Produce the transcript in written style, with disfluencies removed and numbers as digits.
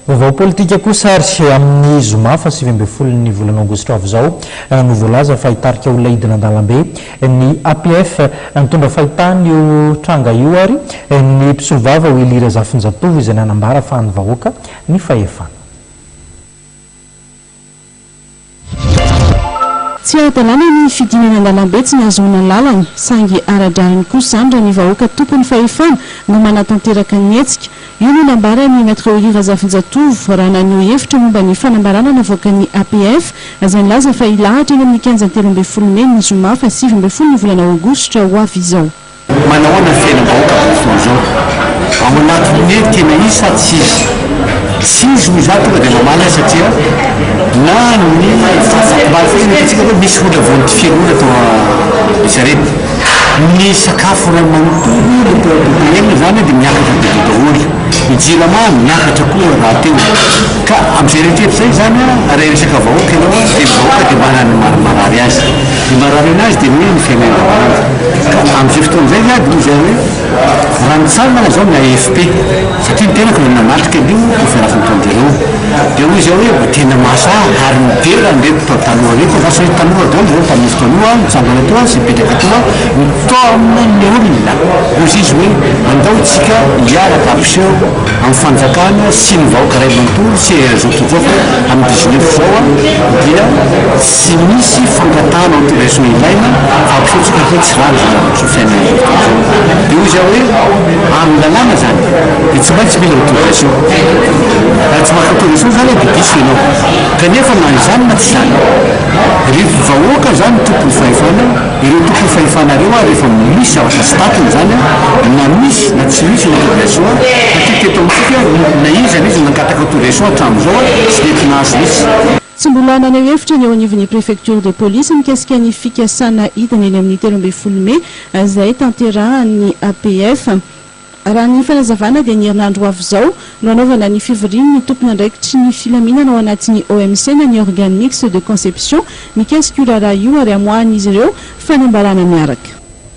Vaovao politika kosa ary amin'ny zoma fa 7 volana aogositra avy izao no voalaza fa hitarika olona hidina an-dalambe ny APF mitondra fahitany io tranga io ary ny mpisovava ho ilira zafinjatovo izay nanambara fa ny vahoaka ny fahefana. Tsy ara-dalàna ny fidinana an-dalambe tsy nahazoana lalana sangy ara-drariny kosa izany raha ny vahoaka tompony fahefana no manatanteraka ny hetsika. Io no nambara ny Maître Olira Zafinjatovo raha naneho hevitra momba ny fanambarana navoaka ny APF izay nilaza fa hilahatra eny amin'ny 15 Mei ny zoma fa 7 volana aogositra ho avy izao. Manahoana ny fiainam-bahoaka amin'izao izao ao anatin'ny hoe tena izy sady tsy izy. Tsy izy hoy za tonga dia mamana satria na ny fahafatim-baly hoe misy olona voan'ny fianona tao zarety. Ny sakafo ray manontolo tontolo zany dia miakatra be daholo. Ny jiramamy miakatra koa raha teo. Ka amin'izay rehetra zay zany raha resaka vahoaka ianao dia vahoaka dia manana ny marimarary azy. Ny marary anazy dia hoe ny fiainana ka amin'izay fotoana zay dia izy hoe raha ny tsara mana zao ny AFP satria ny tenako nanamarika io conférence tondreo dia hoy izy hoe tena masa ary midera nreto tanoa reto fa sy tanoa daholo zao tamin'ny fotoanoa mitsangana toa sy mipetraka toa mitona ny olona hozy izy hoe andao tsika hiaraka ampiseho amin'ny fanjakana sy ny vahoaka ray manontolo sy zao tokoa fa amin'ny 19 zao dia tsy misy fangatahana autorisation ilaina fa ampisehotsika hoe tsy rano zany so fiainana dia hoy izy hoe amin'ny lalàna zany dia tsy maintsy mila autorisation raha tsy maka autorisation zany dia diso ianao kanefa na izany na tsy zany rehefa vahoaka zany tompony fahefana ireo tompony fahefana reo rehefa misy zavatra sy tatiny zany na misy na tsy misy autorisation satria teto amintsika na izany izy nankataka autorisation hatramin'izao tsy mety nahazo mihitsy. Tsy mbola naneho hevitra ny eo anivon'ny préfecture de police mikasika ny fikasana hidina eny amin'ny 13 Mei izay tanterahan'ny APF. Raha ny fanazavana dia ny herinandro avy izao no anaovana ny fivoriany ny tompony andraikitry ny filaminana ao anatin'ny OMC na ny organe mixte de conception mikasika io raharaha io ary amoahan'izy ireo fanambarana miaraka.